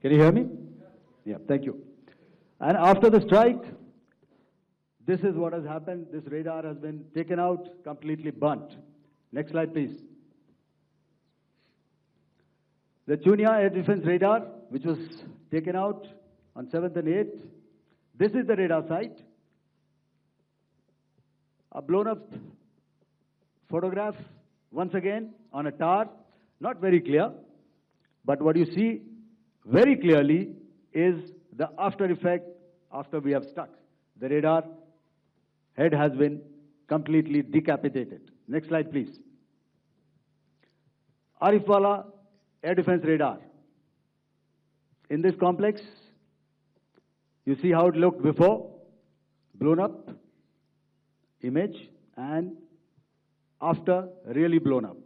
Can you hear me? Yeah, thank you. And after the strike, this is what has happened. This radar has been taken out, completely burnt. Next slide, please. The Chunia air defense radar, which was taken out on 7th and 8th. This is the radar site. A blown up photograph, once again, on a tower. Not very clear, but what you see very clearly is the after effect after we have stuck. The radar head has been completely decapitated. Next slide, please. Arifwala air defense radar. In this complex, you see how it looked before, blown up image, and after really blown up.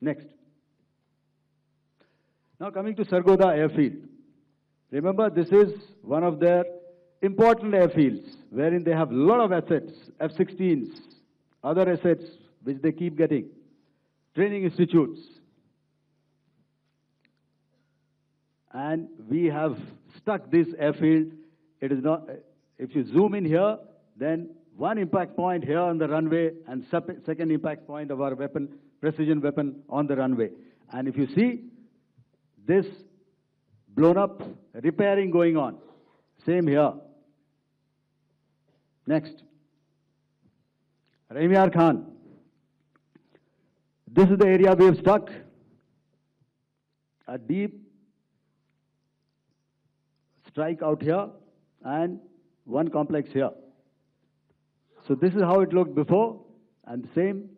Next. Now coming to Sargodha airfield. Remember, this is one of their important airfields wherein they have a lot of assets, F-16s, other assets which they keep getting, training institutes. And we have stuck this airfield. It is not, if you zoom in here, then one impact point here on the runway and second impact point of our weapon, precision weapon on the runway. And if you see this blown up, repairing going on. Same here. Next. Raimiar Khan. This is the area we have stuck. A deep strike out here and one complex here. So this is how it looked before, and same,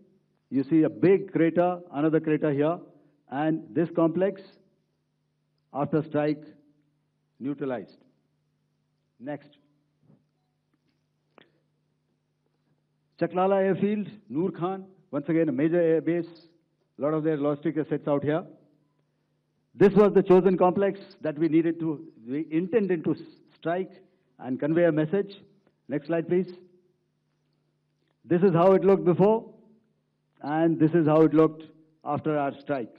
you see a big crater, another crater here, and this complex, after strike, neutralized. Next. Chaklala airfield, Noor Khan, once again a major air base, a lot of their logistic assets out here. This was the chosen complex that we intended to strike and convey a message. Next slide, please. This is how it looked before, and this is how it looked after our strike.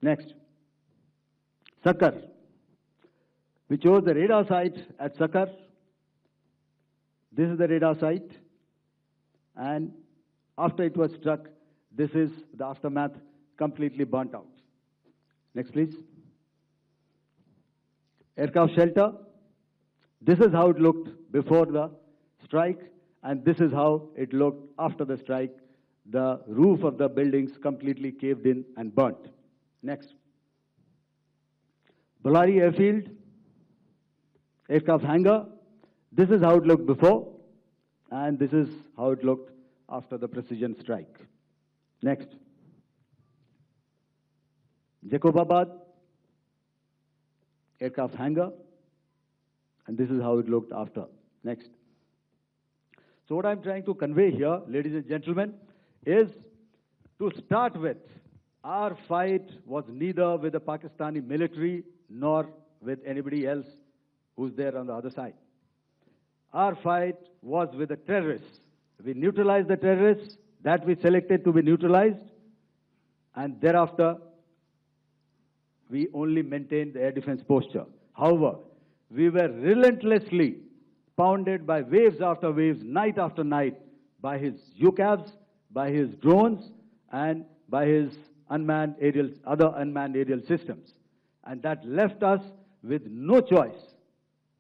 Next. Sakar. We chose the radar site at Sakar. This is the radar site, and after it was struck, this is the aftermath, completely burnt out. Next, please. Aircraft shelter. This is how it looked before the strike, and this is how it looked after the strike. The roof of the buildings completely caved in and burnt. Next. Ballari airfield, aircraft hangar. This is how it looked before, and this is how it looked after the precision strike. Next. Jacobabad, aircraft hangar, and this is how it looked after. Next. So what I'm trying to convey here, ladies and gentlemen, is to start with, our fight was neither with the Pakistani military nor with anybody else who's there on the other side. Our fight was with the terrorists. We neutralized the terrorists that we selected to be neutralized, and thereafter, we only maintained the air defense posture. However, we were relentlessly pounded by waves after waves, night after night, by his UCAVs, by his drones, and by his other unmanned aerial systems. And that left us with no choice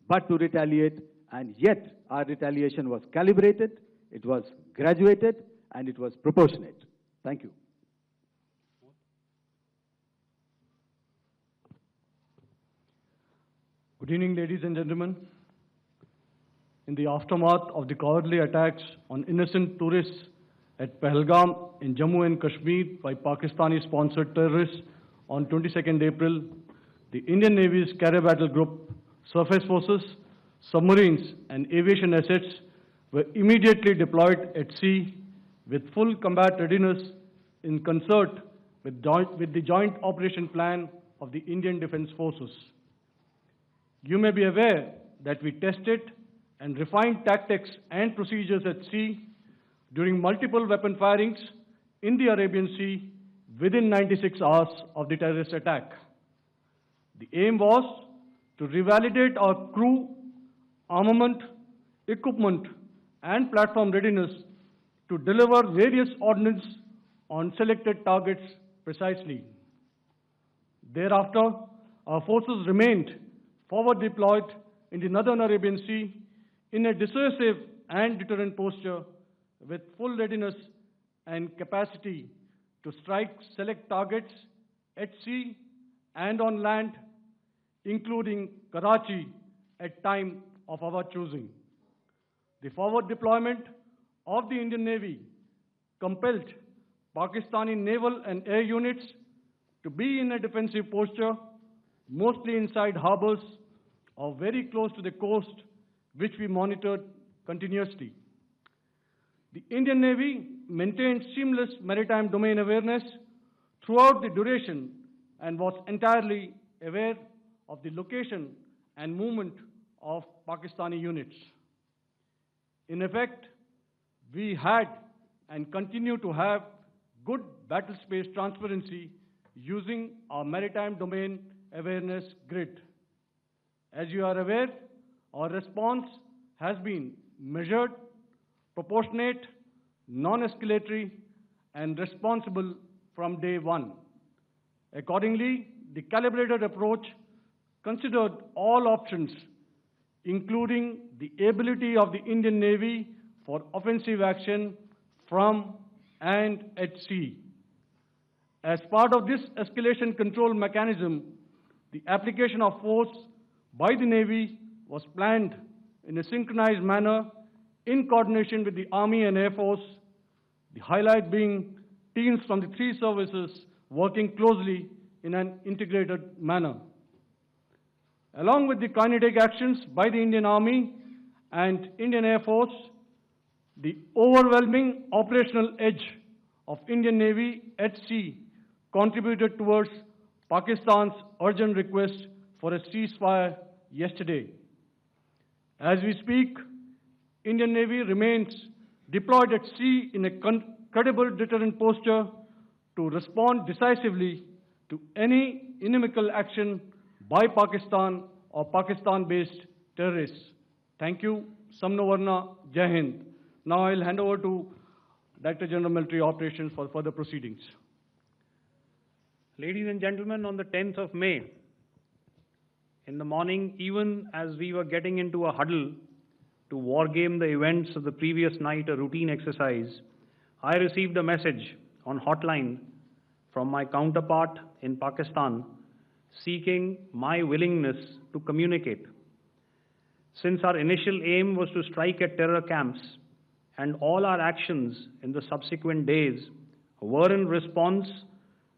but to retaliate, and yet our retaliation was calibrated, it was graduated, and it was proportionate. Thank you. Good evening, ladies and gentlemen. In the aftermath of the cowardly attacks on innocent tourists at Pahalgam in Jammu and Kashmir by Pakistani-sponsored terrorists on 22nd April, the Indian Navy's Carrier Battle Group, surface forces, submarines, and aviation assets were immediately deployed at sea with full combat readiness in concert with the Joint Operation Plan of the Indian Defence Forces. You may be aware that we tested and refined tactics and procedures at sea during multiple weapon firings in the Arabian Sea within 96 hours of the terrorist attack. The aim was to revalidate our crew, armament, equipment, and platform readiness to deliver various ordnance on selected targets precisely. Thereafter, our forces remained forward deployed in the Northern Arabian Sea in a dissuasive and deterrent posture with full readiness and capacity to strike select targets at sea and on land, including Karachi at time of our choosing. The forward deployment of the Indian Navy compelled Pakistani naval and air units to be in a defensive posture, mostly inside harbors or very close to the coast, which we monitored continuously. The Indian Navy maintained seamless maritime domain awareness throughout the duration and was entirely aware of the location and movement of Pakistani units. In effect, we had and continue to have good battle space transparency using our maritime domain awareness grid. As you are aware, our response has been measured, proportionate, non-escalatory, and responsible from day one. Accordingly, the calibrated approach considered all options, including the ability of the Indian Navy for offensive action from and at sea. As part of this escalation control mechanism, the application of force by the Navy was planned in a synchronized manner in coordination with the Army and Air Force, the highlight being teams from the three services working closely in an integrated manner. Along with the kinetic actions by the Indian Army and Indian Air Force, the overwhelming operational edge of Indian Navy at sea contributed towards Pakistan's urgent request for a ceasefire yesterday. As we speak, Indian Navy remains deployed at sea in a credible deterrent posture to respond decisively to any inimical action by Pakistan or Pakistan-based terrorists. Thank you. Samno Varna, Jai Hind. Now I'll hand over to Director General Military Operations for further proceedings. Ladies and gentlemen, on the 10th of May, in the morning, even as we were getting into a huddle to wargame the events of the previous night, a routine exercise, I received a message on hotline from my counterpart in Pakistan seeking my willingness to communicate. Since our initial aim was to strike at terror camps, and all our actions in the subsequent days were in response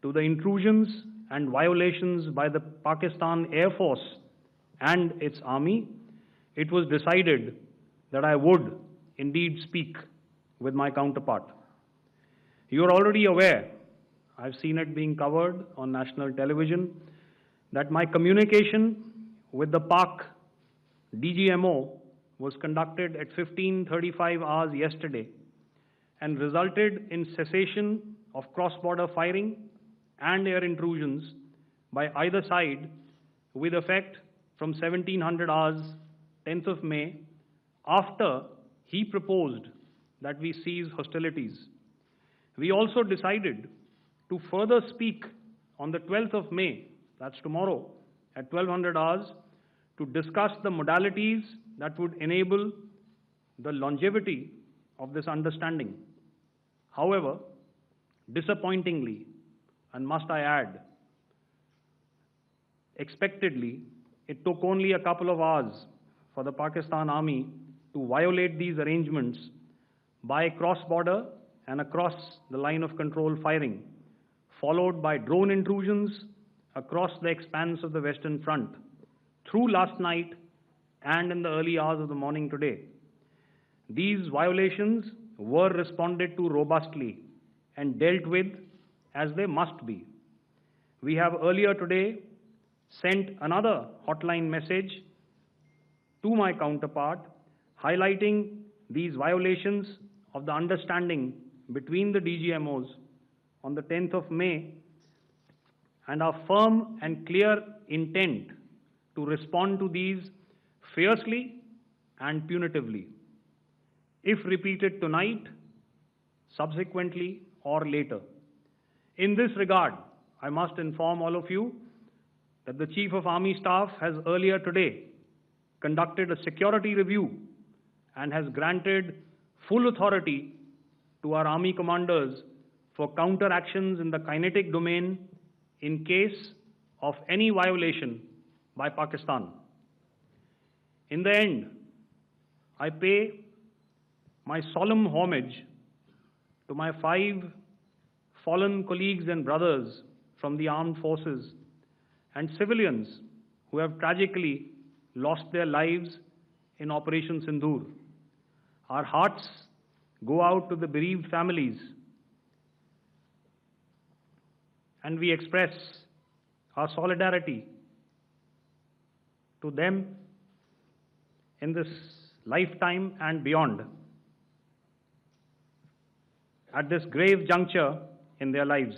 to the intrusions and violations by the Pakistan Air Force and its army, it was decided that I would indeed speak with my counterpart. You are already aware, I've seen it being covered on national television, that my communication with the Pak DGMO was conducted at 15:35 hours yesterday and resulted in cessation of cross-border firing and air intrusions by either side with effect from 1700 hours, 10th of May, after he proposed that we cease hostilities. We also decided to further speak on the 12th of May, that's tomorrow, at 1200 hours, to discuss the modalities that would enable the longevity of this understanding. However, disappointingly, and must I add, expectedly, it took only a couple of hours for the Pakistan Army to violate these arrangements by cross-border and across the line of control firing, followed by drone intrusions across the expanse of the Western Front through last night and in the early hours of the morning today. These violations were responded to robustly and dealt with as they must be. We have earlier today sent another hotline message to my counterpart highlighting these violations of the understanding between the DGMOs on the 10th of May and our firm and clear intent to respond to these fiercely and punitively, if repeated tonight, subsequently, or later. In this regard, I must inform all of you that the Chief of Army Staff has earlier today conducted a security review and has granted full authority to our Army commanders for counter-actions in the kinetic domain in case of any violation by Pakistan. In the end, I pay my solemn homage to my 5 fallen colleagues and brothers from the armed forces and civilians who have tragically lost their lives in Operation Sindoor. Our hearts go out to the bereaved families, and we express our solidarity to them in this lifetime and beyond, at this grave juncture in their lives.